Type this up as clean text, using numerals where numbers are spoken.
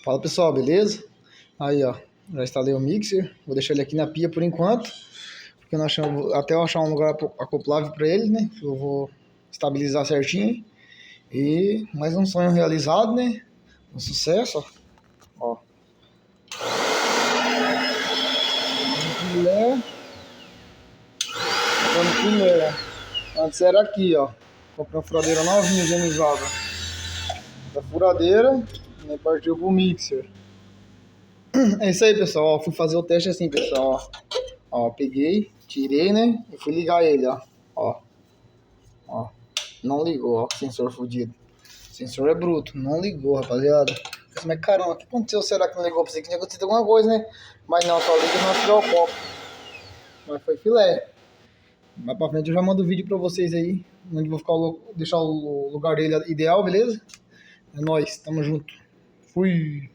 Fala pessoal, beleza? Aí ó, já instalei o mixer, vou deixar ele aqui na pia por enquanto, porque até eu achar um lugar acoplável para ele, né? Eu vou estabilizar certinho. E mais um sonho realizado, né? Um sucesso, ó. Filé, filé. Antes era aqui, ó. Comprei uma furadeira novinha, higienizada. Da furadeira, né? Partiu pro mixer. É isso aí, pessoal. Ó, fui fazer o teste assim, pessoal. Ó, peguei, tirei, né? E fui ligar ele, ó. Ó. Não ligou, ó. Sensor fudido. Sensor é bruto. Não ligou, rapaziada. Mas caramba, o que aconteceu? Será que não ligou? Pensei que tinha acontecido alguma coisa, né? Mas não, só liga e não tirou o copo. Mas foi filé. Mais pra frente eu já mando o vídeo pra vocês aí. Onde vou ficar deixar o lugar dele ideal, beleza? É nóis, tamo junto. Fui.